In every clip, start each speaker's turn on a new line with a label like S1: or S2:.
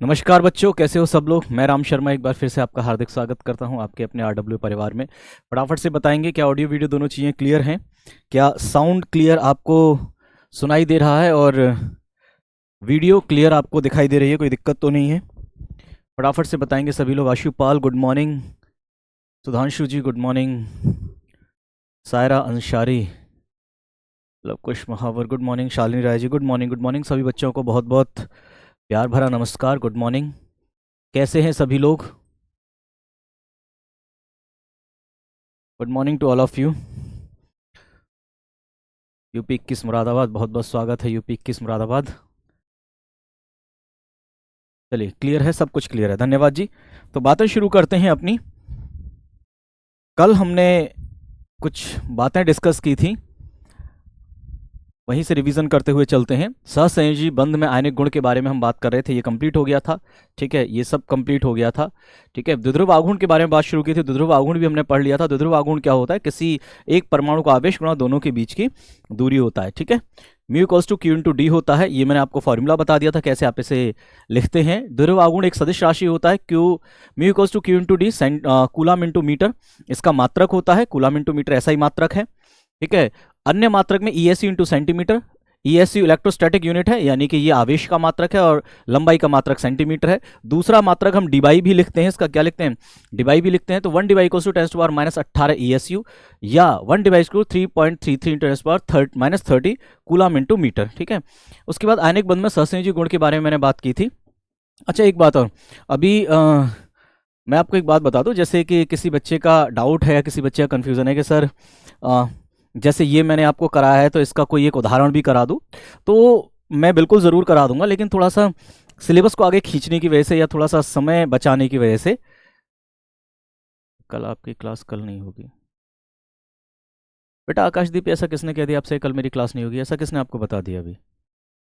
S1: नमस्कार बच्चों, कैसे हो सब लोग। मैं राम शर्मा एक बार फिर से आपका हार्दिक स्वागत करता हूं आपके अपने आरडब्ल्यू परिवार में। फटाफट से बताएंगे क्या ऑडियो वीडियो दोनों चीज़ें क्लियर हैं, क्या साउंड क्लियर आपको सुनाई दे रहा है और वीडियो क्लियर आपको दिखाई दे रही है, कोई दिक्कत तो नहीं है। फटाफट से बताएंगे सभी लोग। आशुपाल गुड मॉर्निंग, सुधांशु जी गुड मॉर्निंग, सायरा अंसारी, लवकुश महावर good morning, Shalini Rai ji good morning. Good morning सभी बच्चों को, बहुत बहुत प्यार भरा नमस्कार, गुड मॉर्निंग। कैसे हैं सभी लोग? Good morning to all of you. UP 21 Moradabad, बहुत बहुत स्वागत है यूपी 21 मुरादाबाद। चलिए, क्लियर है, सब कुछ क्लियर है, धन्यवाद जी। तो बातें शुरू करते हैं अपनी। कल हमने कुछ बातें डिस्कस की थी, वहीं से रिवीजन करते हुए चलते हैं। सहसंयोजी बंध में आयनिक गुण के बारे में हम बात कर रहे थे, ये कंप्लीट हो गया था। ठीक है, ये सब कंप्लीट हो गया था। ठीक है, द्विध्रुव आघूर्ण के बारे में बात शुरू की थी, द्विध्रुव आघूर्ण भी हमने पढ़ लिया था। द्विध्रुव आघूर्ण क्या होता है? किसी एक परमाणु का आवेश गुणा दोनों के बीच की दूरी होता है। ठीक है, mu equals to q into d होता है। ये मैंने आपको फॉर्मूला बता दिया था कैसे आप इसे लिखते हैं। द्विध्रुव आघूर्ण एक सदिश राशि होता है, q mu equals to q into d, coulomb into metre इसका मात्रक होता है। कूलम इंटू मीटर ऐसा ही मात्रक है। ठीक है, अन्य मात्रक में ईएसयू इंटू सेंटीमीटर। ईएसयू इलेक्ट्रोस्टैटिक यूनिट है, यानी कि ये आवेश का मात्रक है और लंबाई का मात्रक सेंटीमीटर है। दूसरा मात्रक हम डिबाई भी लिखते हैं, इसका क्या लिखते हैं? डिबाई भी लिखते हैं। तो 1 debye equals to 10 to power minus 18 ESU, या 1 debye equals to 3.33 into 10 power minus 30 coulomb into metre. ठीक है, उसके बाद आयनिक बंध में सहसंयोजी गुण के बारे में मैंने बात की थी। अच्छा, एक बात और, अभी मैं आपको एक बात बता दूं, जैसे कि किसी बच्चे का डाउट है या किसी बच्चे का कन्फ्यूज़न है कि सर जैसे ये मैंने आपको कराया है तो इसका कोई एक उदाहरण भी करा दूं, तो मैं बिल्कुल ज़रूर करा दूंगा, लेकिन थोड़ा सा सिलेबस को आगे खींचने की वजह से या थोड़ा सा समय बचाने की वजह से कल आपकी क्लास कल नहीं होगी। बेटा आकाशदीप, ऐसा किसने कह दिया आपसे कल मेरी क्लास नहीं होगी? ऐसा किसने आपको बता दिया? अभी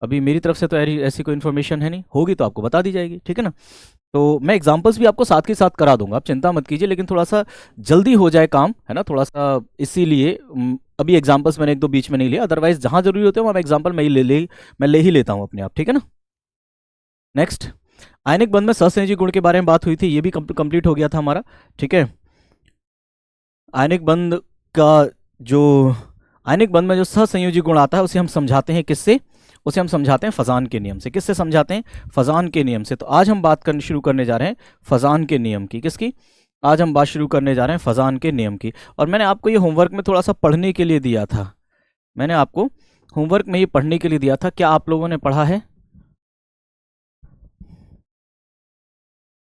S1: अभी मेरी तरफ से तो ऐसी कोई इन्फॉर्मेशन है नहीं, होगी तो आपको बता दी जाएगी। ठीक है ना? तो मैं एग्जांपल्स भी आपको साथ के साथ करा दूंगा, आप चिंता मत कीजिए, लेकिन थोड़ा सा जल्दी हो जाए काम, है ना, थोड़ा सा इसीलिए अभी एग्जांपल्स मैंने एक दो बीच में नहीं लिया, अदरवाइज जहां जरूरी होते हैं वहां एग्जांपल मैं ले ही लेता हूं अपने आप। ठीक है ना? नेक्स्ट, आयनिक बंध में सहसंयोजी गुण के बारे में बात हुई थी, ये भी कंप्लीट हो गया था हमारा। ठीक है, आयनिक बंध का जो आयनिक बंध में जो सहसंयोजी गुण आता है उसे हम समझाते हैं किससे? उसे हम समझाते हैं फजान के नियम से। किससे समझाते हैं? फजान के नियम से। तो आज हम बात करनी शुरू करने जा रहे हैं फजान के नियम की। किसकी? आज हम बात शुरू करने जा रहे हैं फजान के नियम की। और मैंने आपको ये होमवर्क में थोड़ा सा पढ़ने के लिए दिया था, मैंने आपको होमवर्क में ये पढ़ने के लिए दिया था, क्या आप लोगों ने पढ़ा है?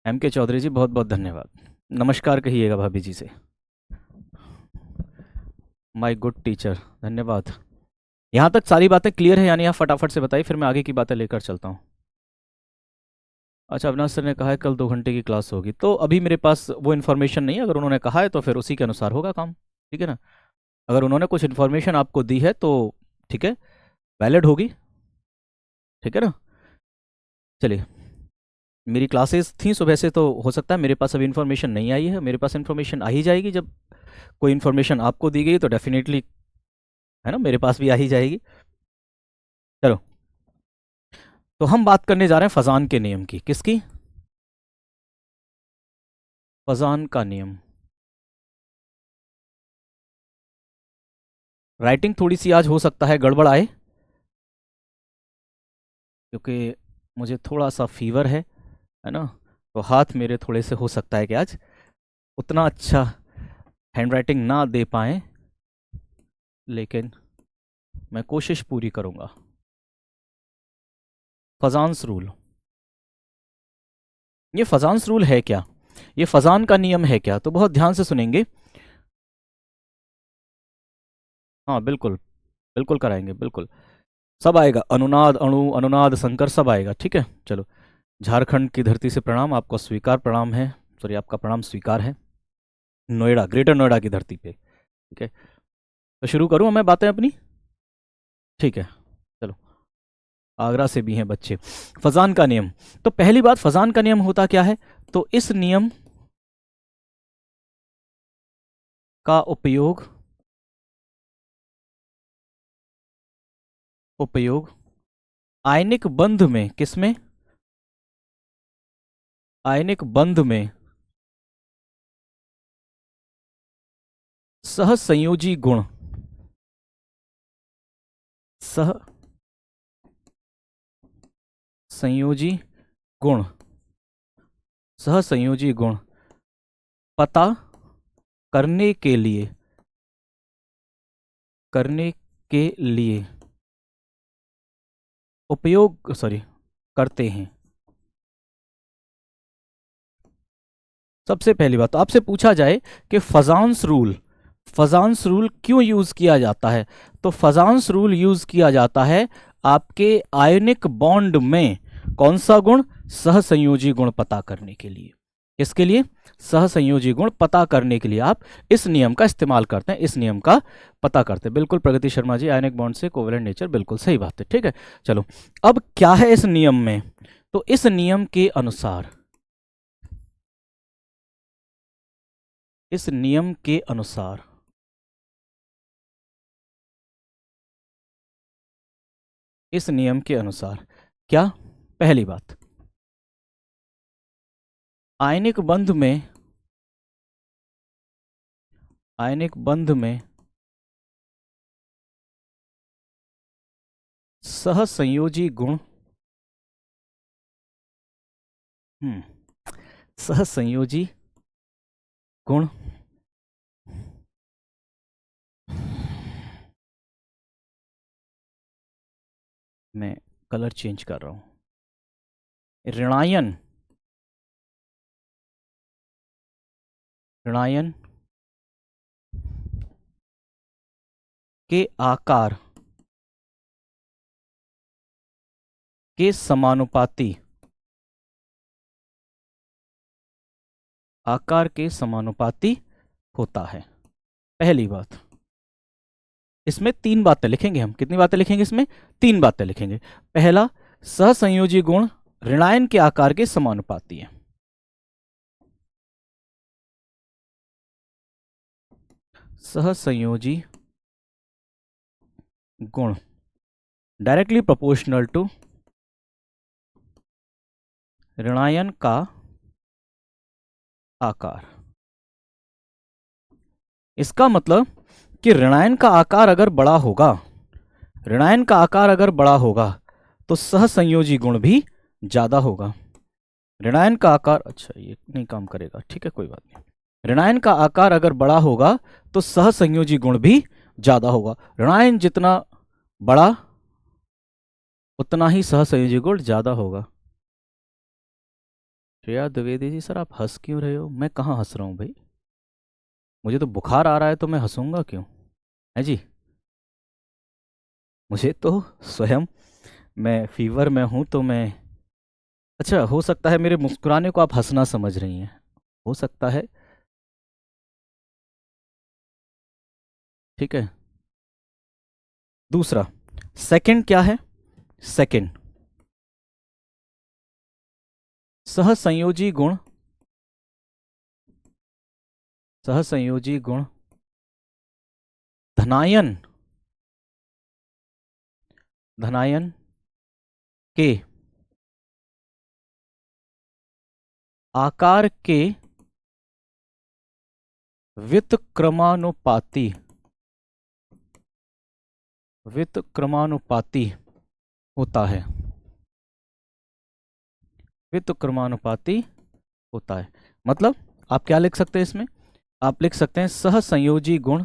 S1: एम के चौधरी जी बहुत बहुत धन्यवाद, नमस्कार कहिएगा भाभी जी से। माय गुड टीचर, धन्यवाद। यहाँ तक सारी बातें क्लियर है? यानी आप फटाफट से बताइए, फिर मैं आगे की बातें लेकर चलता हूँ। अच्छा, अविनाश सर ने कहा है कल 2 घंटे की क्लास होगी, तो अभी मेरे पास वो इन्फॉर्मेशन नहीं है। अगर उन्होंने कहा है तो फिर उसी के अनुसार होगा काम। ठीक है ना? अगर उन्होंने कुछ इन्फॉर्मेशन आपको दी है तो ठीक है, वैलिड होगी। ठीक है ना? चलिए, मेरी क्लासेस थी सुबह से, तो हो सकता है मेरे पास अभी इन्फॉर्मेशन नहीं आई है। मेरे पास इन्फॉर्मेशन आ ही जाएगी, जब कोई इन्फॉर्मेशन आपको दी गई तो डेफिनेटली, है ना, मेरे पास भी आ ही जाएगी। चलो, तो हम बात करने जा रहे हैं फजान के नियम की। किसकी? फजान का नियम। राइटिंग थोड़ी सी आज हो सकता है गड़बड़ आए, क्योंकि मुझे थोड़ा सा फीवर है ना, तो हाथ मेरे थोड़े से हो सकता है कि आज उतना अच्छा हैंड राइटिंग ना दे पाए, लेकिन मैं कोशिश पूरी करूंगा। फजान्स रूल, ये फजान्स रूल है क्या? ये फजान का नियम है क्या? तो बहुत ध्यान से सुनेंगे। हाँ बिल्कुल, बिल्कुल कराएंगे, बिल्कुल सब आएगा, अनुनाद, अणु, अनुनाद, संकर सब आएगा। ठीक है, चलो। झारखंड की धरती से प्रणाम, आपको स्वीकार प्रणाम है, सॉरी आपका प्रणाम स्वीकार है, नोएडा, ग्रेटर नोएडा की धरती पे। ठीक है, तो शुरू करूँ मैं बातें अपनी? ठीक है, चलो। आगरा से भी हैं बच्चे। फजान का नियम, तो पहली बात, फजान का नियम होता क्या है? तो इस नियम का उपयोग उपयोग आयनिक बंध में, किसमें? आयनिक बंध में सहसंयोजी गुण, सह संयोजी गुण, सहसंयोजी गुण पता करने के लिए, करने के लिए उपयोग करते हैं। सबसे पहली बात तो आपसे पूछा जाए कि फजांस रूल क्यों यूज किया जाता है, तो फजांस रूल यूज किया जाता है आपके आयनिक बॉन्ड में कौन सा गुण, सहसंयोजी गुण पता करने के लिए। इसके लिए सहसंयोजी गुण पता करने के लिए आप इस नियम का इस्तेमाल करते हैं, इस नियम का पता करते हैं। बिल्कुल प्रगति शर्मा जी, आयनिक बॉन्ड से कोवेलेंट नेचर, बिल्कुल सही बात है। ठीक है, चलो अब क्या है इस नियम में, तो इस नियम के अनुसार, इस नियम के अनुसार इस नियम के अनुसार क्या, पहली बात, आयनिक बंध में, आयनिक बंध में सहसंयोजी गुण, सहसंयोजी गुण मैं कलर चेंज कर रहा हूं, ऋणायन, ऋणायन के आकार के समानुपाती, आकार के समानुपाती होता है। पहली बात, इसमें तीन बातें लिखेंगे हम, कितनी बातें लिखेंगे इसमें, तीन बातें लिखेंगे। पहला, सहसंयोजी गुण ऋणायन के आकार के समानुपाती है। सहसंयोजी गुण डायरेक्टली प्रोपोर्शनल टू ऋणायन का आकार। इसका मतलब कि ऋणायन का आकार अगर बड़ा होगा, ऋणायन का आकार अगर बड़ा होगा तो सहसंयोजी गुण भी ज्यादा होगा। ऋणायन का आकार, अच्छा ये नहीं काम करेगा, ठीक है कोई बात नहीं। ऋणायन का आकार अगर बड़ा होगा तो सहसंयोजी गुण भी ज्यादा होगा। ऋणायन जितना बड़ा उतना ही सहसंयोजी गुण ज्यादा होगा। श्रेया द्विवेदी जी, सर आप हंस क्यों रहे हो, मैं कहाँ हंस रहा हूँ भाई, मुझे तो बुखार आ रहा है तो मैं हंसूंगा क्यों, है जी। मुझे तो स्वयं, मैं फीवर में हूं तो मैं, अच्छा हो सकता है मेरे मुस्कुराने को आप हंसना समझ रही हैं, हो सकता है, ठीक है। दूसरा, सेकंड क्या है, सेकंड, सहसंयोजी गुण, सहसंयोजी गुण धनायन, धनायन के आकार के व्युत्क्रमानुपाती, व्युत्क्रमानुपाती होता है, व्युत्क्रमानुपाती होता है। मतलब आप क्या लिख सकते हैं इसमें, आप लिख सकते हैं सहसंयोजी गुण,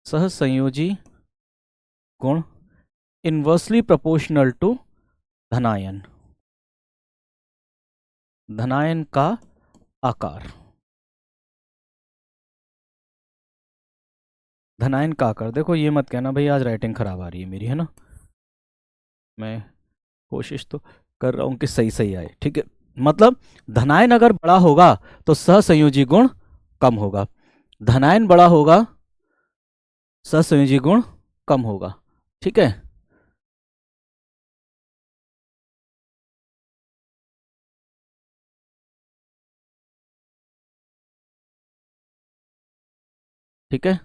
S1: सहसंयोजी गुण इनवर्सली प्रोपोर्शनल टू धनायन, धनायन का आकार, धनायन का आकार। देखो ये मत कहना भाई आज राइटिंग खराब आ रही है मेरी, है ना, मैं कोशिश तो कर रहा हूं कि सही सही आए, ठीक है। मतलब धनायन अगर बड़ा होगा तो सहसंयोजी गुण कम होगा, धनायन बड़ा होगा सहसंयोजी गुण कम होगा, ठीक है। ठीक है,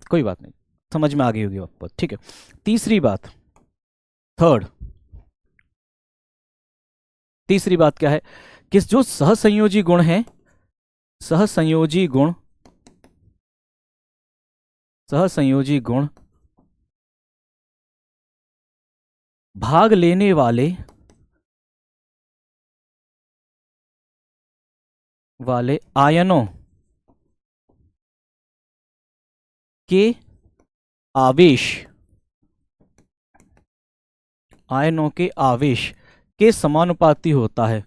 S1: कोई बात नहीं, समझ में आ गई होगी आपको, ठीक है। तीसरी बात, थर्ड, तीसरी बात क्या है कि जो सहसंयोजी गुण है, सहसंयोजी गुण, सहसंयोजी गुण भाग लेने वाले आयनों के आवेश, आयनों के आवेश के समानुपाती होता है।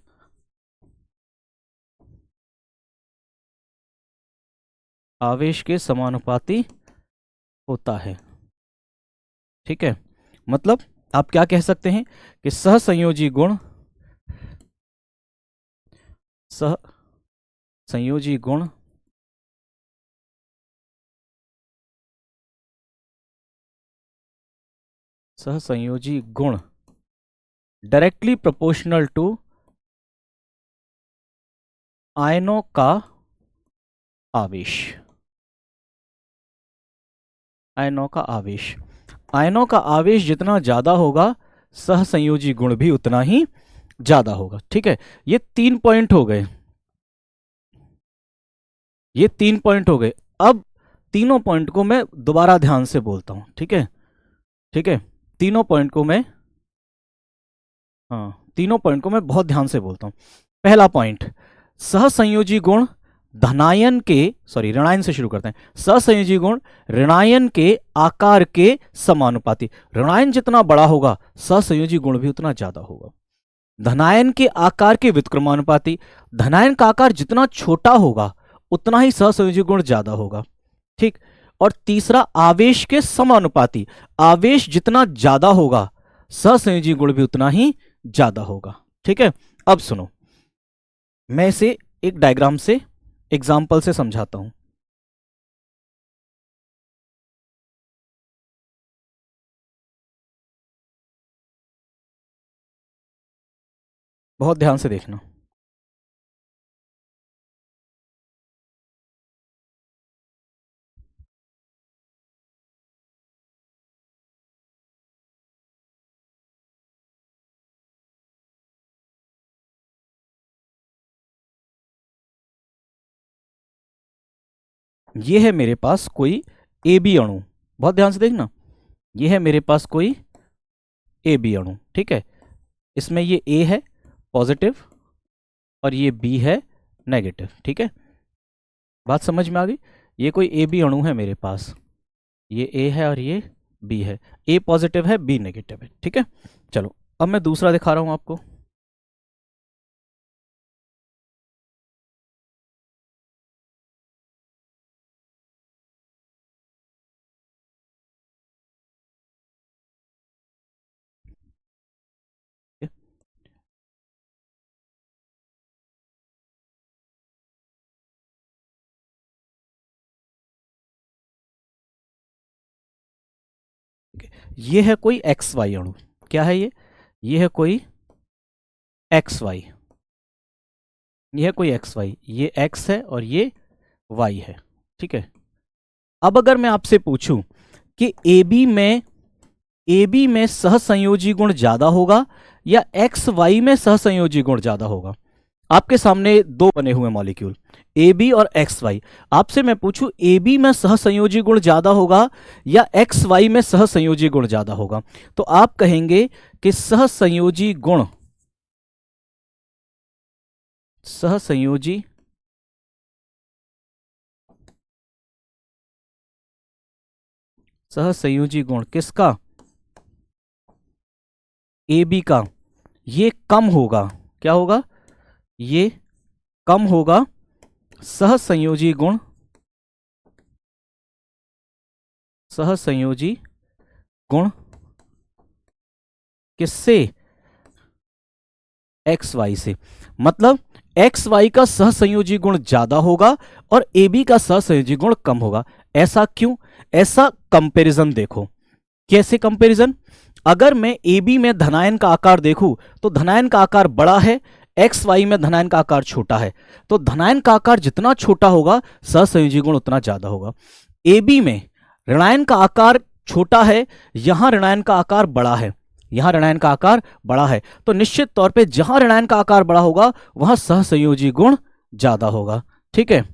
S1: आवेश के समानुपाती होता है। ठीक है, मतलब आप क्या कह सकते हैं कि सहसंयोजी गुण, सहसंयोजी गुण सहसंयोजी गुण डायरेक्टली प्रोपोर्शनल टू आयनों का आवेश, आयनों का आवेश, आयनों का आवेश जितना ज्यादा होगा सहसंयोजी गुण भी उतना ही ज्यादा होगा। ठीक है, ये 3 पॉइंट हो गए, ये 3 पॉइंट हो गए। अब तीनों पॉइंट को मैं दोबारा ध्यान से बोलता हूं। ठीक है, ठीक है, तीनों पॉइंट को मैं, हाँ, तीनों पॉइंट को मैं बहुत ध्यान से बोलता हूं। पहला पॉइंट, सहसंयोजी गुण धनायन के, सॉरी ऋणायन से शुरू करते हैं। सहसंयोजी गुण ऋणायन के आकार के समानुपाती, ऋणायन जितना बड़ा होगा सहसंयोजी गुण भी उतना ज्यादा होगा। धनायन के आकार के व्युत्क्रमानुपाती, धनायन का आकार जितना छोटा होगा उतना ही सहसंयोजी गुण ज्यादा होगा। ठीक, और तीसरा आवेश के समानुपाती, आवेश जितना ज्यादा होगा सहसंयोजी गुण भी उतना ही ज्यादा होगा। ठीक है, अब सुनो, मैं इसे एक डायग्राम से, एग्जाम्पल से समझाता हूं। बहुत ध्यान से देखना। ये है मेरे पास कोई ए बी अणु, बहुत ध्यान से देखना, ये है मेरे पास कोई ए बी अणु। ठीक है, इसमें ये ए है पॉजिटिव और ये बी है नेगेटिव। ठीक है, बात समझ में आ गई? ये कोई ए बी अणु है मेरे पास, ये ए है और ये बी है, ए पॉजिटिव है बी नेगेटिव है। ठीक है, चलो अब मैं दूसरा दिखा रहा हूं आपको। ये है कोई एक्स वाई अणु, क्या है ये है कोई एक्स वाई, ये है कोई एक्स वाई, ये एक्स है और ये वाई है। ठीक है, अब अगर मैं आपसे पूछूं कि ए बी में सहसंयोजी गुण ज्यादा होगा या एक्स वाई में सहसंयोजी गुण ज्यादा होगा, आपके सामने दो बने हुए मॉलिक्यूल ए बी और एक्स वाई, आपसे मैं पूछूं ए बी में सहसंयोजी गुण ज्यादा होगा या एक्स वाई में सहसंयोजी गुण ज्यादा होगा, तो आप कहेंगे कि सहसंयोजी गुण, सहसंयोजी सहसंयोजी गुण किसका, ए बी का, ये कम होगा, क्या होगा, ये कम होगा सहसंयोजी गुण, सहसंयोजी गुण किससे, एक्स वाई से। मतलब एक्स वाई का सहसंयोजी गुण ज्यादा होगा और ए बी का सहसंयोजी गुण कम होगा। ऐसा क्यों? ऐसा कंपैरिजन देखो, कैसे कंपैरिजन, अगर मैं ए बी में धनायन का आकार देखूं तो धनायन का आकार बड़ा है, एक्स वाई में धनायन का आकार छोटा है, तो धनायन का आकार जितना छोटा होगा सहसंयोजी गुण उतना ज्यादा होगा। ए बी में ऋणायन का आकार छोटा है, यहां ऋणायन का आकार बड़ा है, यहाँ ऋणायन का आकार बड़ा है, तो निश्चित तौर पे जहां ऋणायन का आकार बड़ा होगा वहां सहसंयोजी गुण ज्यादा होगा। ठीक है,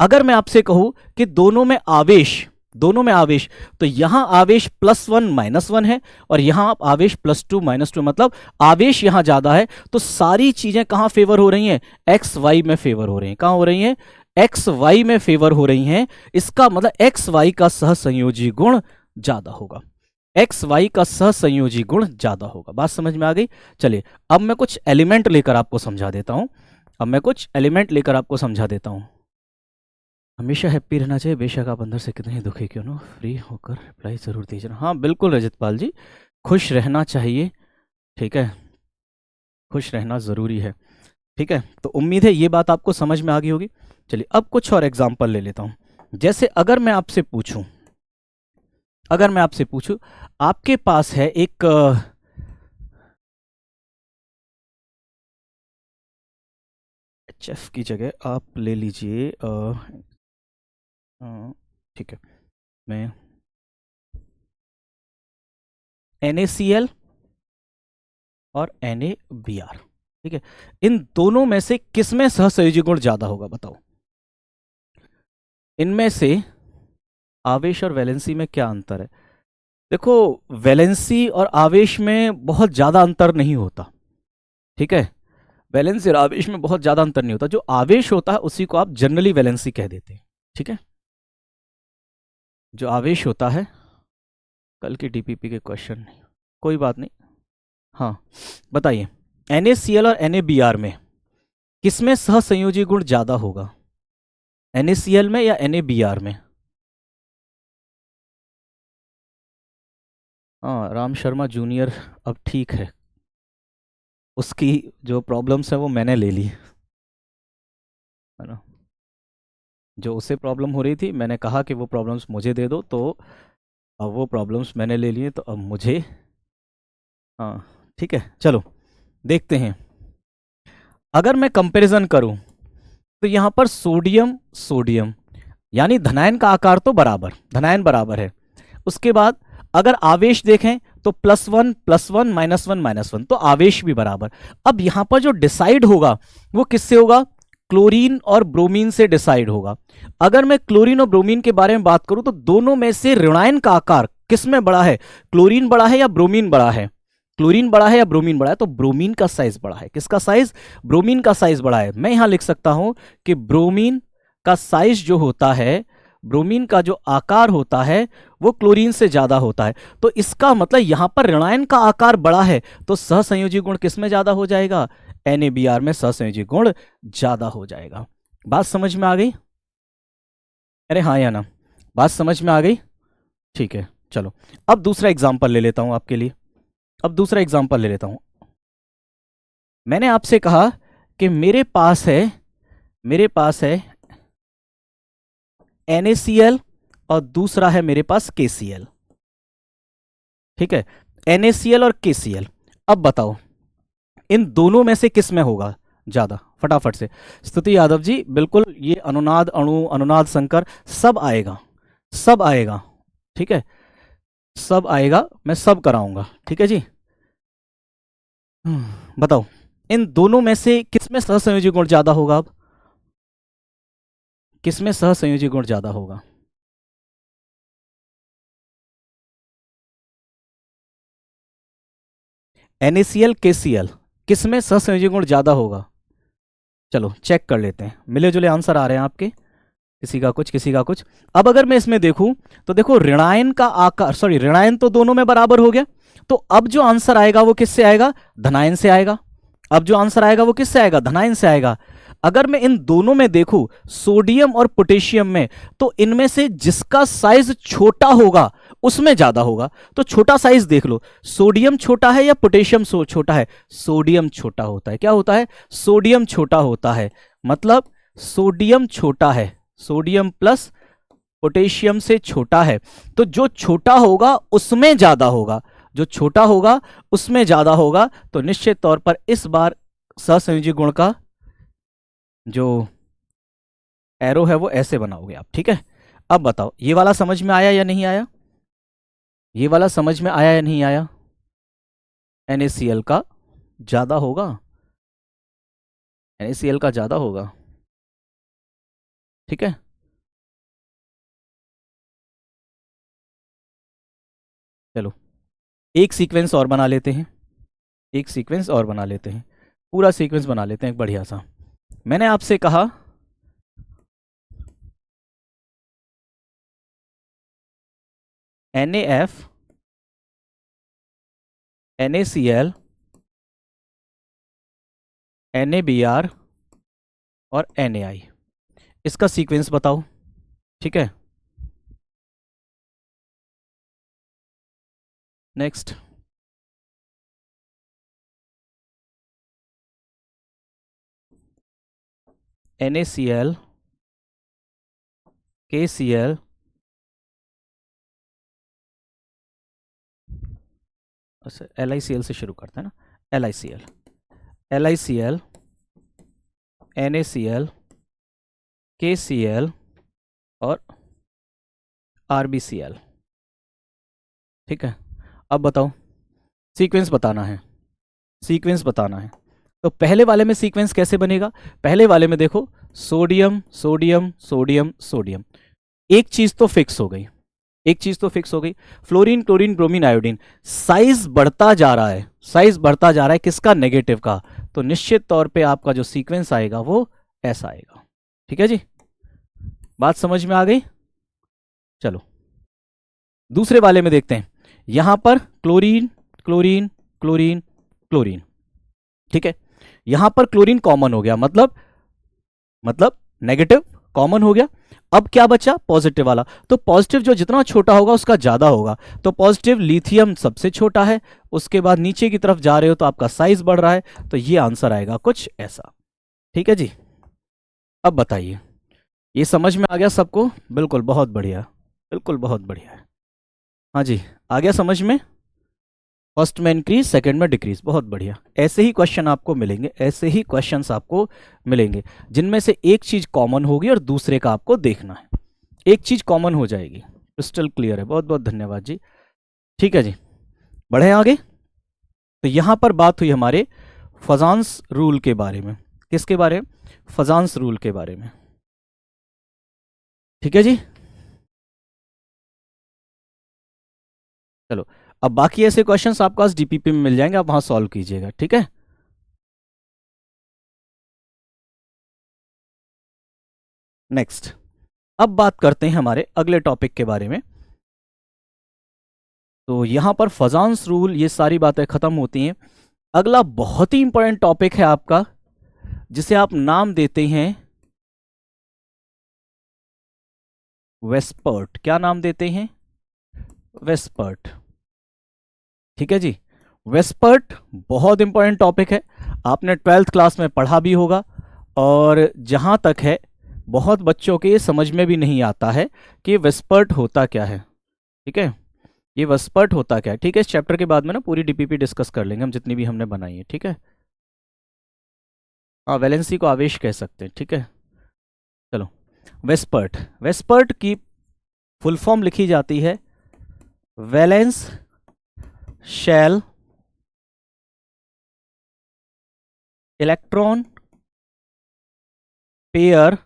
S1: अगर मैं आपसे कहूं कि दोनों में आवेश, तो यहां आवेश +1 -1 है और यहां आवेश +2 -2, मतलब आवेश यहां ज्यादा है, तो सारी चीजें कहां फेवर हो रही हैं, एक्स वाई में फेवर हो रही हैं। कहां हो रही हैं, एक्स वाई में फेवर हो रही हैं। इसका मतलब एक्स वाई का सहसंयोजी गुण ज्यादा होगा, एक्स वाई का सहसंयोजी गुण ज्यादा होगा। बात समझ में आ गई? चलिए अब मैं कुछ एलिमेंट लेकर आपको समझा देता हूं। हमेशा हैप्पी रहना चाहिए, बेशक आप अंदर से कितने ही दुखी क्यों ना, फ्री होकर रिप्लाई जरूर दीजिए। हाँ बिल्कुल रजत पाल जी, खुश रहना चाहिए। ठीक है, खुश रहना ज़रूरी है। ठीक है, तो उम्मीद है ये बात आपको समझ में आ गई होगी। चलिए अब कुछ और एग्जाम्पल ले लेता हूँ। जैसे अगर मैं आपसे पूछूं आपके पास है एक HF की जगह आप ले लीजिए, ठीक है, मैं NaCl और NaBr, ठीक है, इन दोनों में से किसमें सहसंयोजी गुण ज्यादा होगा बताओ। इनमें से आवेश और वैलेंसी में क्या अंतर है? देखो, वैलेंसी और आवेश में बहुत ज्यादा अंतर नहीं होता। ठीक है, वैलेंसी और आवेश में बहुत ज्यादा अंतर नहीं होता। जो आवेश होता है उसी को आप जनरली वैलेंसी कह देते हैं। ठीक है, जो आवेश होता है, कल की DPP के क्वेश्चन नहीं, कोई बात नहीं। हाँ बताइए, NaCl और NaBr में किसमें सहसंयोजी गुण ज्यादा होगा, NaCl में या NaBr में? हाँ, राम शर्मा जूनियर अब ठीक है, उसकी जो प्रॉब्लम्स है वो मैंने ले ली, है ना। जो उसे प्रॉब्लम हो रही थी मैंने कहा कि वो प्रॉब्लम्स मुझे दे दो, तो अब वो प्रॉब्लम्स मैंने ले लिए, तो अब मुझे, हाँ ठीक है, चलो देखते हैं। अगर मैं कंपैरिजन करूं तो यहां पर सोडियम सोडियम यानी धनायन का आकार तो बराबर, धनायन बराबर है। उसके बाद अगर आवेश देखें तो +1 +1 -1 -1, तो आवेश भी बराबर। अब यहां पर जो डिसाइड होगा वो किससे होगा, क्लोरीन और ब्रोमीन से डिसाइड होगा। अगर मैं क्लोरीन और ब्रोमीन के बारे में बात करूं तो दोनों में से ऋणायन का आकार किसमें बड़ा है, क्लोरीन बड़ा है या ब्रोमीन बड़ा है, क्लोरीन बड़ा है या ब्रोमीन बड़ा है, तो ब्रोमीन का साइज बड़ा है। किसका साइज, ब्रोमीन का साइज बड़ा है। मैं यहां लिख सकता हूं कि ब्रोमीन का साइज जो होता है, ब्रोमीन का जो आकार होता है वो क्लोरीन से ज्यादा होता है। तो इसका मतलब यहां पर ऋणायन का आकार बड़ा है, तो सहसंयोजी गुण किसमें ज्यादा हो जाएगा, NaBr में सहसंयोजी गुण ज्यादा हो जाएगा। बात समझ में आ गई? अरे हाँ या ना, बात समझ में आ गई? ठीक है, चलो अब दूसरा एग्जांपल ले लेता हूं आपके लिए। मैंने आपसे कहा कि मेरे पास है NaCl और दूसरा है मेरे पास KCl। ठीक है, NaCl और KCl। अब बताओ इन दोनों में से किस में होगा ज्यादा, फटाफट से। स्तुति यादव जी बिल्कुल, ये अनुनाद अणु, अनुनाद संकर सब आएगा। ठीक है, सब आएगा, मैं सब कराऊंगा। ठीक है जी, बताओ इन दोनों में से किसमें सहसंयोजी गुण ज्यादा होगा, अब किसमें सहसंयोजी गुण ज्यादा होगा? NaCl KCl किसमें सहसंयोजी गुण ज्यादा होगा? चलो चेक कर लेते हैं, मिले जुले आंसर आ रहे हैं आपके, किसी का कुछ किसी का कुछ। अब अगर मैं इसमें देखूं तो देखो ऋणायन का आकार, सॉरी ऋणायन तो दोनों में बराबर हो गया, तो अब जो आंसर आएगा वो किससे आएगा, धनायन से आएगा। अब जो आंसर आएगा वो किससे आएगा, धनायन से आएगा। अगर मैं इन दोनों में देखूं, सोडियम और पोटेशियम में, तो इनमें से जिसका साइज छोटा होगा उसमें ज्यादा होगा। तो छोटा साइज देख लो, सोडियम छोटा है या पोटेशियम छोटा है, सोडियम छोटा होता है। क्या होता है, सोडियम छोटा होता है, मतलब सोडियम छोटा है, सोडियम प्लस पोटेशियम से छोटा है। तो जो छोटा होगा उसमें ज्यादा होगा, जो छोटा होगा उसमें ज्यादा होगा। तो निश्चित तौर पर इस बार सहसंयोजी गुण का जो एरो है वो ऐसे बनाओगे आप। ठीक है, अब बताओ ये वाला समझ में आया या नहीं आया, ये वाला समझ में आया या नहीं आया? NaCl का ज़्यादा होगा, NaCl का ज़्यादा होगा। ठीक है, चलो एक सीक्वेंस और बना लेते हैं, एक सीक्वेंस और बना लेते हैं, पूरा सीक्वेंस बना लेते हैं एक बढ़िया सा। मैंने आपसे कहा NaF, NaCl, NaBr और Na, इसका सीक्वेंस बताओ। ठीक है, नेक्स्ट। NaCl, KCl, अच्छा LiCl से शुरू करते हैं ना, LiCl, LiCl, NaCl, KCl और RbCl। ठीक है, अब बताओ, सीक्वेंस बताना है, सीक्वेंस बताना है। तो पहले वाले में सीक्वेंस कैसे बनेगा? पहले वाले में देखो, सोडियम सोडियम सोडियम सोडियम, एक चीज तो फिक्स हो गई, एक चीज तो फिक्स हो गई, fluorine chlorine bromine iodine. Size बढ़ता जा रहा है, साइज बढ़ता जा रहा है, किसका? नेगेटिव का। तो निश्चित तौर पे आपका जो सीक्वेंस आएगा वो ऐसा आएगा। ठीक है जी, बात समझ में आ गई? चलो दूसरे वाले में देखते हैं। यहां पर क्लोरीन क्लोरीन क्लोरीन क्लोरीन। ठीक है, यहां पर क्लोरीन कॉमन हो गया, मतलब नेगेटिव कॉमन हो गया। अब क्या बचा? पॉजिटिव वाला। तो पॉजिटिव जो जितना छोटा होगा उसका ज्यादा होगा। तो पॉजिटिव लिथियम सबसे छोटा है, उसके बाद नीचे की तरफ जा रहे हो तो आपका साइज बढ़ रहा है, तो ये आंसर आएगा कुछ ऐसा। ठीक है जी, अब बताइए, ये समझ में आ गया सबको? बिल्कुल, बहुत बढ़िया, बिल्कुल बहुत बढ़िया है। हाँ जी, आ गया समझ में? फर्स्ट में इंक्रीज, सेकंड में डिक्रीज, बहुत बढ़िया। ऐसे ही क्वेश्चन आपको मिलेंगे, ऐसे ही क्वेश्चंस आपको मिलेंगे, जिनमें से एक चीज कॉमन होगी और दूसरे का आपको देखना है। एक चीज कॉमन हो जाएगी, क्रिस्टल क्लियर है, बहुत बहुत धन्यवाद जी। ठीक है जी, बढ़े आगे। तो यहां पर बात हुई हमारे फजांस रूल के बारे में। किसके बारे में? फजांस रूल के बारे में। ठीक है जी, चलो अब बाकी ऐसे क्वेश्चंस आपके पास डीपीपी में मिल जाएंगे, आप वहां सॉल्व कीजिएगा। ठीक है, नेक्स्ट। अब बात करते हैं हमारे अगले टॉपिक के बारे में। तो यहां पर फजांस रूल, ये सारी बातें खत्म होती हैं। अगला बहुत ही इंपॉर्टेंट टॉपिक है आपका, जिसे आप नाम देते हैं वेस्पर्ट। क्या नाम देते हैं? वेस्पर्ट। ठीक है जी, वेस्पर्ट बहुत इंपॉर्टेंट टॉपिक है, आपने ट्वेल्थ क्लास में पढ़ा भी होगा। और जहां तक है, बहुत बच्चों के ये समझ में भी नहीं आता है कि वेस्पर्ट होता क्या है। ठीक है, ये वेस्पर्ट होता क्या है? ठीक है, इस चैप्टर के बाद में ना पूरी डीपीपी डिस्कस कर लेंगे हम, जितनी भी हमने बनाई है। ठीक है, हाँ, वैलेंसी को आवेश कह सकते हैं। ठीक है, चलो वेस्पर्ट। वेस्पर्ट की फुल फॉर्म लिखी जाती है valence shell electron pair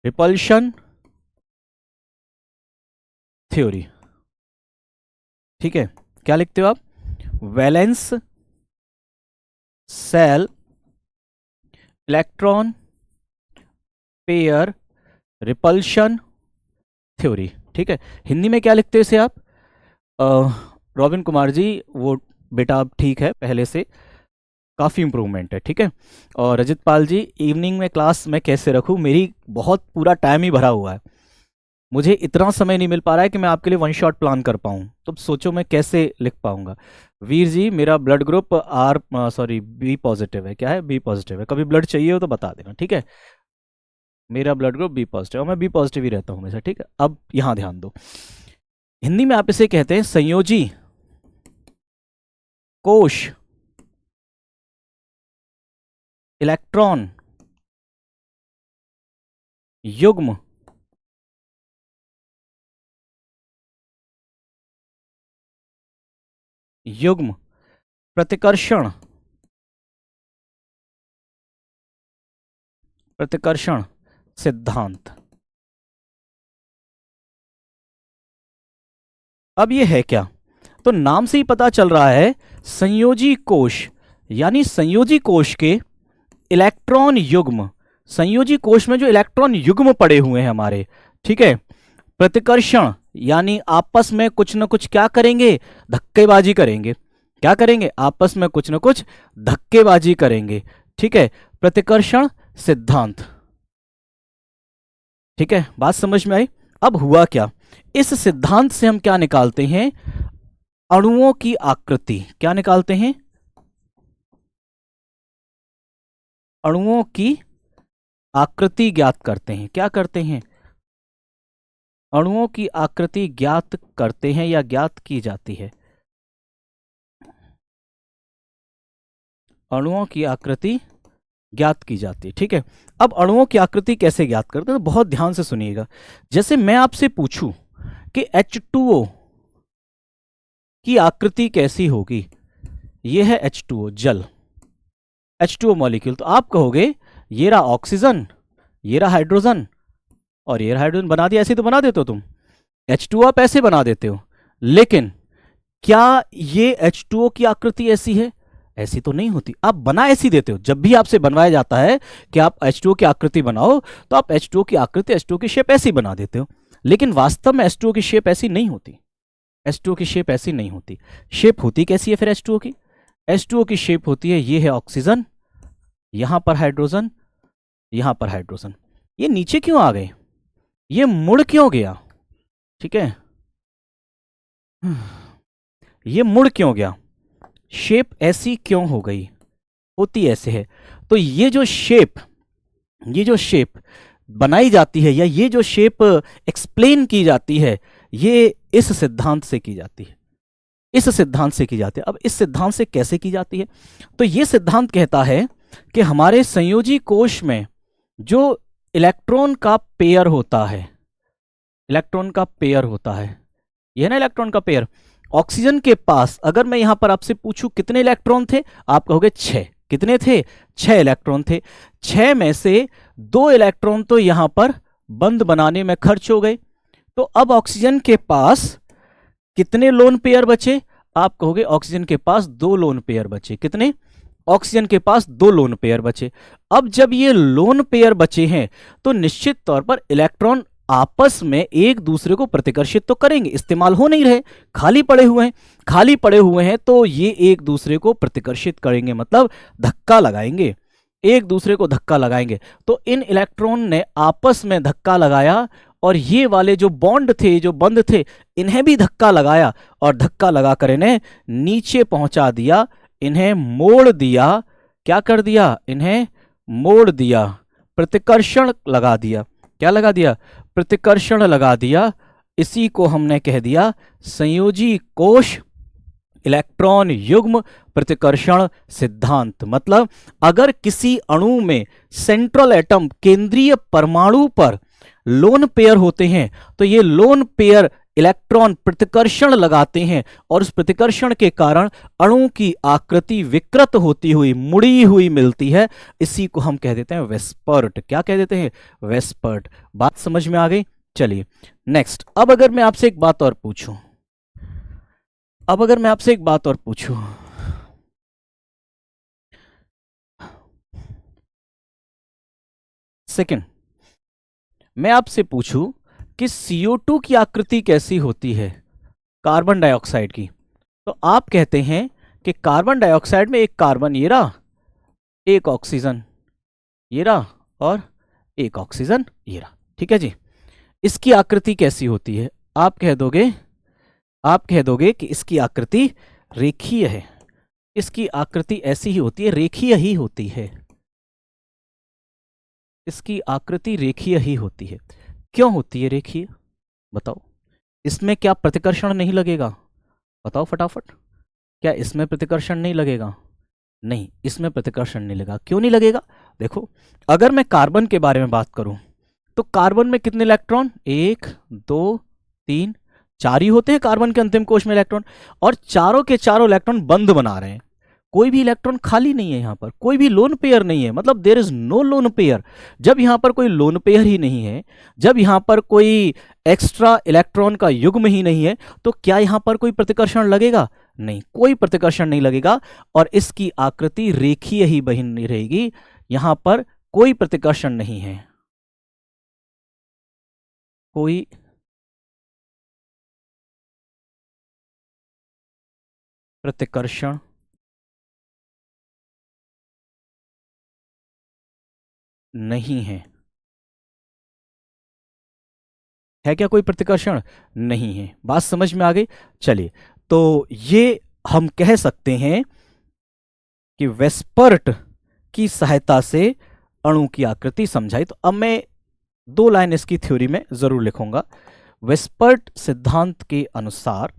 S1: repulsion theory. ठीक है, क्या लिखते हो आप? Valence shell electron pair repulsion theory. ठीक है, हिंदी में क्या लिखते हो इसे आप? रॉबिन कुमार जी, वो बेटा अब ठीक है, पहले से काफ़ी इंप्रूवमेंट है। ठीक है, और रजित पाल जी, इवनिंग में क्लास मैं कैसे रखूं, मेरी बहुत पूरा टाइम ही भरा हुआ है, मुझे इतना समय नहीं मिल पा रहा है कि मैं आपके लिए वन शॉट प्लान कर पाऊँ, तो सोचो मैं कैसे लिख पाऊंगा। वीर जी, मेरा blood group R sorry B positive है। क्या है? बी पॉजिटिव है। कभी ब्लड चाहिए हो तो बता देना। ठीक है, मेरा ब्लड ग्रुप बी पॉजिटिव और मैं बी पॉजिटिव ही रहता हूँ हमेशा। ठीक है, अब यहाँ ध्यान दो, हिंदी में आप इसे कहते हैं संयोजी कोश इलेक्ट्रॉन युग्म युग्म प्रतिकर्षण प्रतिकर्षण सिद्धांत। अब ये है क्या? तो नाम से ही पता चल रहा है, संयोजी कोश, यानी संयोजी कोश के इलेक्ट्रॉन युग्म, संयोजी कोश में जो इलेक्ट्रॉन युग्म पड़े हुए हैं हमारे, ठीक है, प्रतिकर्षण यानी आपस में कुछ न कुछ क्या करेंगे, धक्केबाजी करेंगे। क्या करेंगे? आपस में कुछ न कुछ धक्केबाजी करेंगे, ठीक है, प्रतिकर्षण सिद्धांत। ठीक है, बात समझ में आई? अब हुआ क्या, इस सिद्धांत से हम क्या निकालते हैं, अणुओं की आकृति। क्या निकालते हैं? अणुओं की आकृति ज्ञात करते हैं। क्या करते हैं? अणुओं की आकृति ज्ञात करते हैं या ज्ञात की जाती है। अणुओं की आकृति ज्ञात की जाती है, ठीक है। अब अणुओं की आकृति कैसे ज्ञात करते हैं, तो बहुत ध्यान से सुनिएगा। जैसे मैं आपसे पूछूं कि H2O की आकृति कैसी होगी, यह है H2O जल, H2O मॉलिक्यूल, तो आप कहोगे ये रहा ऑक्सीजन, ये रहा हाइड्रोजन और ये रहा हाइड्रोजन। बना दिया, ऐसे तो बना देते हो तुम, H2O आप ऐसे बना देते हो, लेकिन क्या ये H2O की आकृति ऐसी है? ऐसी तो नहीं होती। आप बना ऐसी देते हो, जब भी आपसे बनवाया जाता है कि आप H2O की आकृति बनाओ, तो आप H2O की आकृति, H2O की शेप ऐसी बना देते हो, लेकिन वास्तव में H2O की शेप ऐसी नहीं होती। H2O की शेप ऐसी नहीं होती। शेप होती कैसी है फिर H2O की? H2O की शेप होती है, ये है ऑक्सीजन, यहां पर हाइड्रोजन, यहां पर हाइड्रोजन। ये नीचे क्यों आ गए? ये मुड़ क्यों गया? ठीक है, ये मुड़ क्यों गया? शेप ऐसी क्यों हो गई? होती ऐसे है। तो ये जो शेप बनाई जाती है, या ये जो शेप एक्सप्लेन की जाती है, ये इस सिद्धांत से की जाती है। इस सिद्धांत से की जाती है। अब इस सिद्धांत से कैसे की जाती है? तो ये सिद्धांत कहता है कि हमारे संयोजी कोश में जो इलेक्ट्रॉन का पेयर होता है, इलेक्ट्रॉन का पेयर होता है, यह ना इलेक्ट्रॉन का पेयर, ऑक्सीजन के पास अगर मैं यहां पर आपसे पूछूं कितने इलेक्ट्रॉन थे, आप कहोगे 6। कितने थे? 6 इलेक्ट्रॉन थे। 6 में से 2 इलेक्ट्रॉन तो यहां पर बंद बनाने में खर्च हो गए। तो अब ऑक्सीजन के पास कितने लोन पेयर बचे? आप कहोगे ऑक्सीजन के पास 2 लोन पेयर बचे। कितने? ऑक्सीजन के पास 2 लोन पेयर बचे। अब जब ये लोन पेयर बचे हैं, तो निश्चित तौर पर इलेक्ट्रॉन आपस में एक दूसरे को प्रतिकर्षित तो करेंगे, इस्तेमाल हो नहीं रहे, खाली पड़े हुए हैं। खाली पड़े हुए हैं तो ये एक दूसरे को प्रतिकर्षित करेंगे, मतलब धक्का लगाएंगे, एक दूसरे को धक्का लगाएंगे। तो इन इलेक्ट्रॉन ने आपस में धक्का लगाया, और ये वाले जो बॉन्ड थे, जो बंध थे, इन्हें भी धक्का लगाया, और धक्का लगाकर इन्हें नीचे पहुंचा दिया, इन्हें मोड़ दिया। क्या कर दिया? इन्हें मोड़ दिया, प्रतिकर्षण लगा दिया। क्या लगा दिया? प्रतिकर्षण लगा दिया। इसी को हमने कह दिया संयोजी कोश इलेक्ट्रॉन युग्म प्रतिकर्षण सिद्धांत। मतलब अगर किसी अणु में सेंट्रल एटम, केंद्रीय परमाणु पर लोन पेयर होते हैं, तो ये लोन पेयर इलेक्ट्रॉन प्रतिकर्षण लगाते हैं, और उस प्रतिकर्षण के कारण अणु की आकृति विकृत होती हुई, मुड़ी हुई मिलती है। इसी को हम कह देते हैं वेस्पर्ट। क्या कह देते हैं? वेस्पर्ट। बात समझ में आ गई? चलिए नेक्स्ट। अब अगर मैं आपसे एक बात और पूछूं, सेकंड, मैं आपसे पूछूं कि CO2 की आकृति कैसी होती है, कार्बन डाइऑक्साइड की, तो आप कहते हैं कि कार्बन डाइऑक्साइड में एक कार्बन, ये रहा, एक ऑक्सीजन, ये रहा, और एक ऑक्सीजन, ये रहा। ठीक है जी। इसकी आकृति कैसी होती है? आप कह दोगे कि इसकी आकृति रेखीय है। इसकी आकृति ऐसी ही होती है, रेखीय ही होती है। इसकी आकृति रेखीय ही होती है। क्यों होती है रेखीय? बताओ। इसमें क्या प्रतिकर्षण नहीं लगेगा? बताओ फटाफट। क्या इसमें प्रतिकर्षण नहीं लगेगा? नहीं, इसमें प्रतिकर्षण नहीं लगेगा। क्यों नहीं लगेगा? देखो, अगर मैं कार्बन के बारे में बात करूं, तो कार्बन में कितने इलेक्ट्रॉन? 1 2 3 चार ही होते हैं कार्बन के अंतिम कोश में इलेक्ट्रॉन, और चारों के चारों इलेक्ट्रॉन बंद बना रहे हैं, कोई भी इलेक्ट्रॉन खाली नहीं है, यहां पर कोई भी लोन पेयर नहीं है, मतलब there is no lone pair. जब यहां पर कोई लोन पेयर ही नहीं है, जब यहां पर कोई एक्स्ट्रा इलेक्ट्रॉन का युग्म ही नहीं है, तो क्या यहां पर कोई प्रतिकर्षण लगेगा? नहीं, कोई प्रतिकर्षण नहीं लगेगा, और इसकी आकृति रेखीय ही बनी रहेगी, यहां पर कोई प्रतिकर्षण नहीं है, कोई प्रतिकर्षण नहीं है। है क्या कोई प्रतिकर्षण? नहीं है। बात समझ में आ गई? चलिए, तो ये हम कह सकते हैं कि वेस्पर्ट की सहायता से अणु की आकृति समझाई। तो अब मैं दो लाइन इसकी थ्योरी में जरूर लिखूंगा। वेस्पर्ट सिद्धांत के अनुसार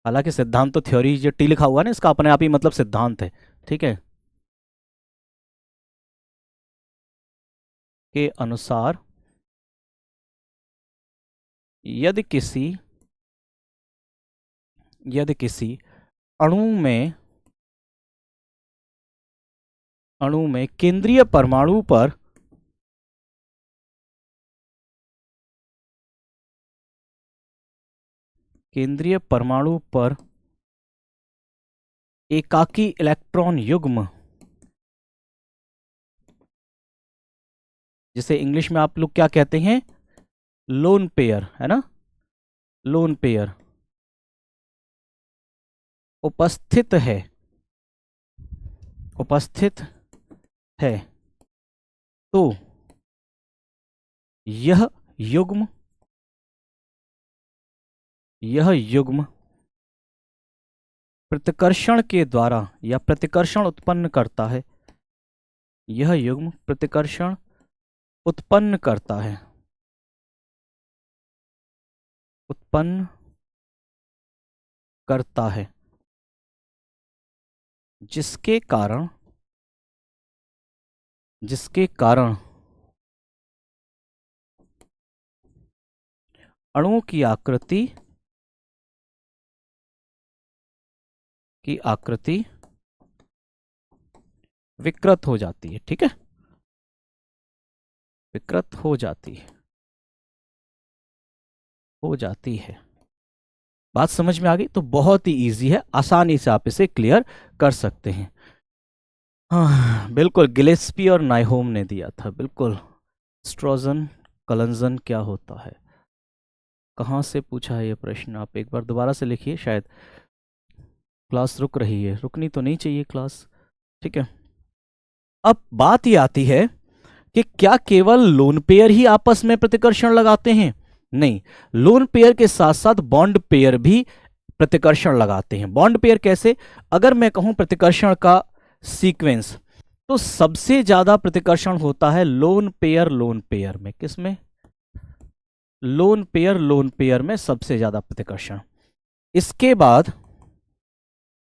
S1: हालांकि सिद्धांत तो थ्योरी, जो टी लिखा हुआ है ना, इसका अपने आप ही मतलब सिद्धांत है, ठीक है, के अनुसार यदि किसी यदि किसी अणु में केंद्रीय परमाणु पर एकाकी इलेक्ट्रॉन युग्म, जिसे इंग्लिश में आप लोग क्या कहते हैं, लोन पेयर, है ना, लोन पेयर उपस्थित है, उपस्थित है, तो यह युग्म प्रतिकर्षण के द्वारा या प्रतिकर्षण उत्पन्न करता है, यह युग्म प्रतिकर्षण उत्पन्न करता है, उत्पन्न करता है, जिसके कारण अणु की आकृति विकृत हो जाती है, ठीक है, विकृत हो जाती है। बात समझ में आ गई? तो बहुत ही इजी है, आसानी से आप इसे क्लियर कर सकते हैं। हाँ बिल्कुल, गिलेस्पी और नाइहोम ने दिया था, बिल्कुल। स्ट्रोजन कलंजन क्या होता है? कहाँ से पूछा है ये प्रश्न? आप एक बार दोबारा से लिखिए, शायद क्लास रुक रही है, रुकनी तो नहीं चाहिए क्लास, ठीक है। अब बात ये आती है कि क्या केवल लोन पेयर ही आपस में प्रतिकर्षण लगाते हैं? नहीं, लोन पेयर के साथ साथ बॉन्ड पेयर भी प्रतिकर्षण लगाते हैं। बॉन्ड पेयर कैसे? अगर मैं कहूं प्रतिकर्षण का सीक्वेंस, तो सबसे ज्यादा प्रतिकर्षण होता है लोन पेयर में। किसमें? लोन पेयर में सबसे ज्यादा प्रतिकर्षण।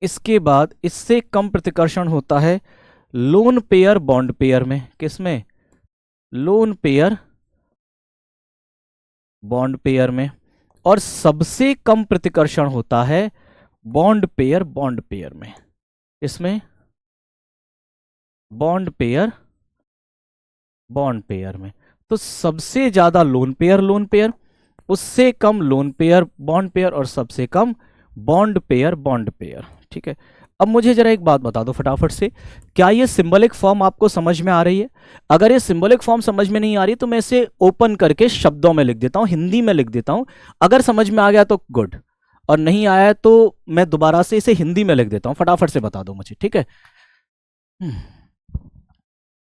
S1: इसके बाद इससे कम प्रतिकर्षण होता है लोन पेयर बॉन्ड पेयर में। किसमें? लोन पेयर बॉन्ड पेयर में। और सबसे कम प्रतिकर्षण होता है बॉन्ड पेयर में। इसमें बॉन्ड पेयर में। तो सबसे ज्यादा लोन पेयर, उससे कम लोन पेयर बॉन्ड पेयर, और सबसे कम बॉन्ड पेयर, ठीक है। अब मुझे जरा एक बात बता दो फटाफट से, क्या ये सिंबलिक फॉर्म आपको समझ में आ रही है? अगर ये सिंबलिक फॉर्म समझ में नहीं आ रही तो मैं इसे ओपन करके शब्दों में लिख देता हूं, हिंदी में लिख देता हूं। अगर समझ में आ गया तो गुड, और नहीं आया तो मैं दोबारा से इसे हिंदी में लिख देता हूं। फटाफट से बता दो मुझे, ठीक है,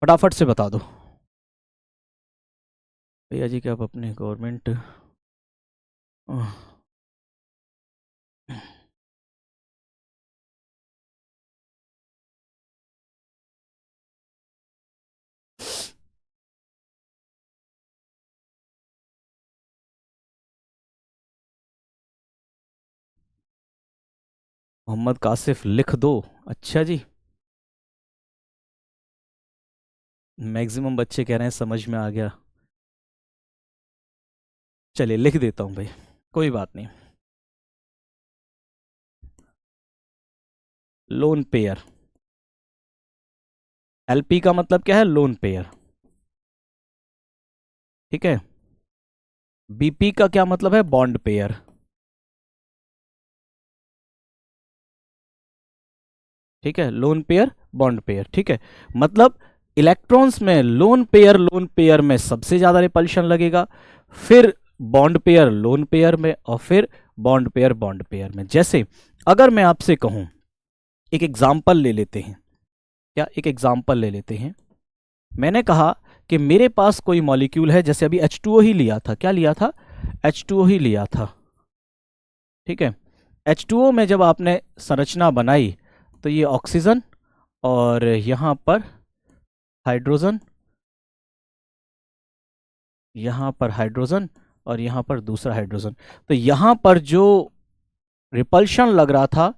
S1: फटाफट से बता दो भैया जी। क्या आप अपने गवर्नमेंट मोहम्मद कासिफ लिख दो। अच्छा जी, मैक्सिमम बच्चे कह रहे हैं समझ में आ गया। चलिए लिख देता हूँ भाई, कोई बात नहीं। लोन पेयर, एलपी का मतलब क्या है? Lone pair. ठीक है। बीपी का क्या मतलब है? Bond pair. ठीक है, लोन पेयर बॉन्ड पेयर। ठीक है, मतलब इलेक्ट्रॉन्स में लोन पेयर में सबसे ज्यादा रिपल्शन लगेगा, फिर बॉन्ड पेयर लोन पेयर में, और फिर बॉन्ड पेयर बॉन्ड पेयर में। जैसे अगर मैं आपसे कहूं, एक एग्जाम्पल ले लेते हैं, क्या एक एग्जाम्पल ले लेते हैं। मैंने कहा कि मेरे पास कोई मॉलिक्यूल है, जैसे अभी H2O ही लिया था, क्या लिया था? H2O ही लिया था। ठीक है, H2O में जब आपने संरचना बनाई तो ये ऑक्सीजन, और यहां पर हाइड्रोजन, यहां पर हाइड्रोजन, और यहां पर दूसरा हाइड्रोजन। तो यहां पर जो रिपल्शन लग रहा था,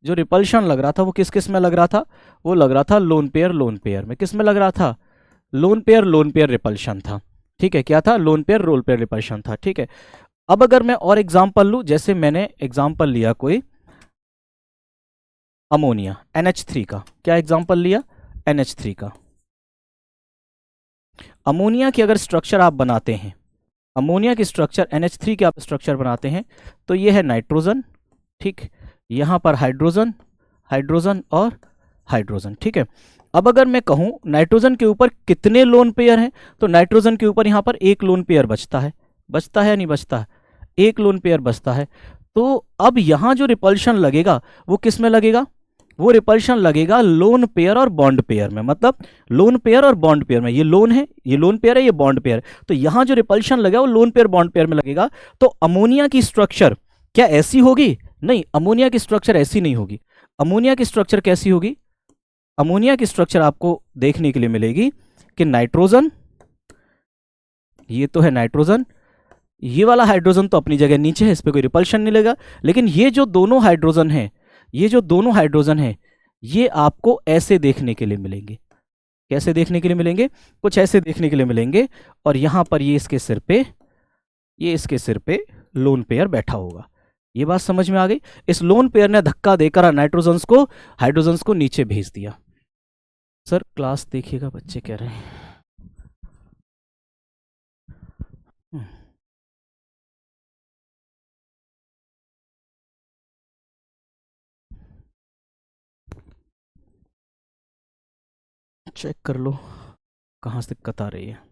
S1: जो रिपल्शन लग रहा था वो किस किस में लग रहा था? वो लग रहा था लोन पेयर में। किस में लग रहा था? लोन पेयर रिपल्शन था। ठीक है, क्या था? लोन पेयर रिपल्शन था। ठीक है, अब अगर मैं और एग्जांपल लूं, जैसे मैंने एग्जांपल लिया कोई अमोनिया NH3 का, क्या एग्जांपल लिया? NH3 का। अमोनिया की अगर स्ट्रक्चर आप बनाते हैं, अमोनिया की स्ट्रक्चर NH3 के आप स्ट्रक्चर बनाते हैं, तो ये है नाइट्रोजन। ठीक, यहां पर हाइड्रोजन, हाइड्रोजन और हाइड्रोजन। ठीक है, अब अगर मैं कहूं नाइट्रोजन के ऊपर कितने लोन पेयर हैं, तो नाइट्रोजन के ऊपर यहां पर एक लोन पेयर बचता है। बचता है या नहीं बचता है? एक लोन पेयर बचता है। तो अब यहां जो रिपल्शन लगेगा वो किस में लगेगा? वो रिपल्शन लगेगा लोन पेयर और बॉन्ड पेयर में। मतलब लोन पेयर और बॉन्ड पेयर में, ये लोन है, ये लोन पेयर है, ये बॉन्ड पेयर है, तो यहां जो रिपल्शन लगेगा वो लोन पेयर बॉन्ड पेयर में लगेगा। तो अमोनिया की स्ट्रक्चर क्या ऐसी होगी? नहीं, अमोनिया की स्ट्रक्चर ऐसी नहीं होगी। अमोनिया की स्ट्रक्चर कैसी होगी? अमोनिया की स्ट्रक्चर आपको देखने के लिए मिलेगी कि नाइट्रोजन, ये तो है नाइट्रोजन, ये वाला हाइड्रोजन तो अपनी जगह नीचे है, इस पर कोई रिपल्शन नहीं लगेगा। लेकिन ये जो दोनों हाइड्रोजन है, ये जो दोनों हाइड्रोजन है, ये आपको ऐसे देखने के लिए मिलेंगे। कैसे देखने के लिए मिलेंगे? कुछ ऐसे देखने के लिए मिलेंगे। और यहां पर ये इसके सिर पे, ये इसके सिर पे लोन पेयर बैठा होगा। ये बात समझ में आ गई? इस लोन पेयर ने धक्का देकर नाइट्रोजन्स को, हाइड्रोजन्स को नीचे भेज दिया। सर क्लास देखिएगा, बच्चे कह रहे हैं। चेक कर लो कहाँ से दिक्कत आ रही है।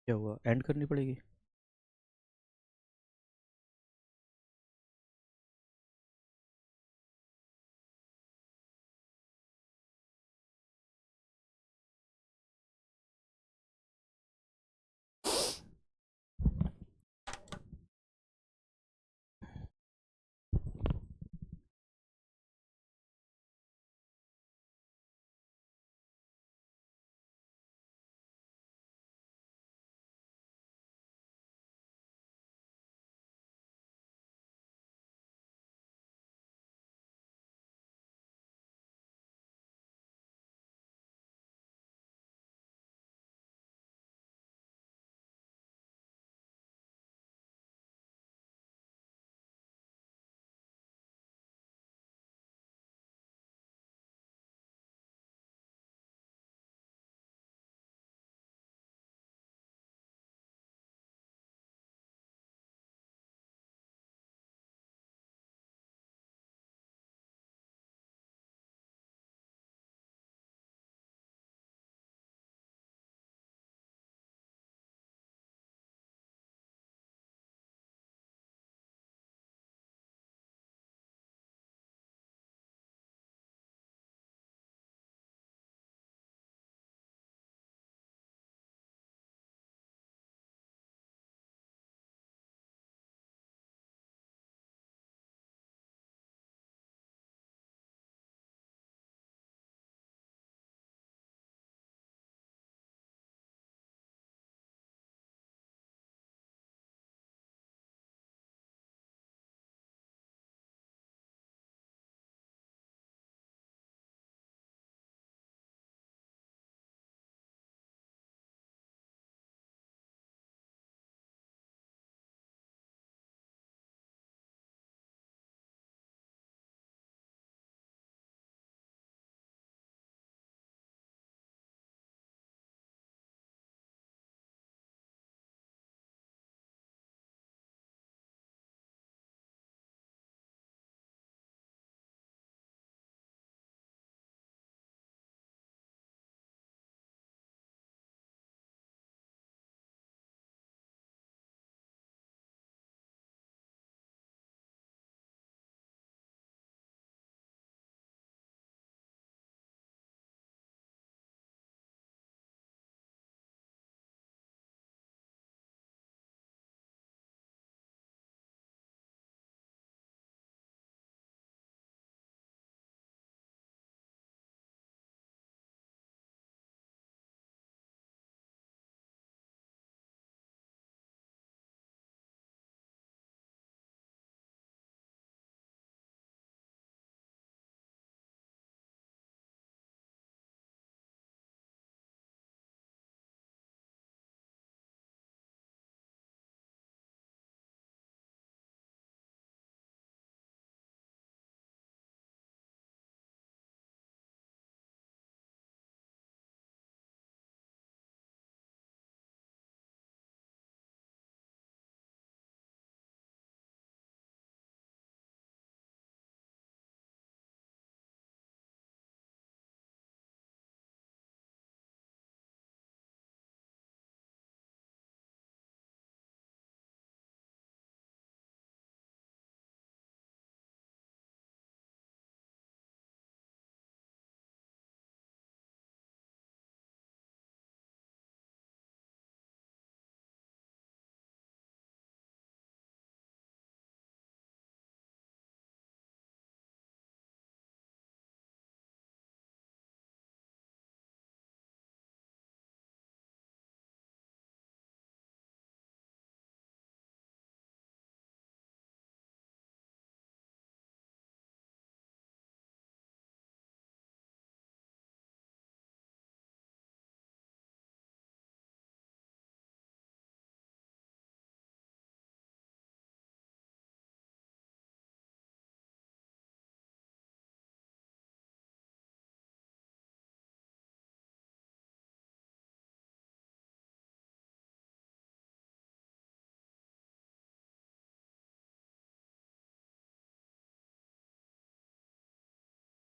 S1: क्या हुआ? एंड करनी पड़ेगी?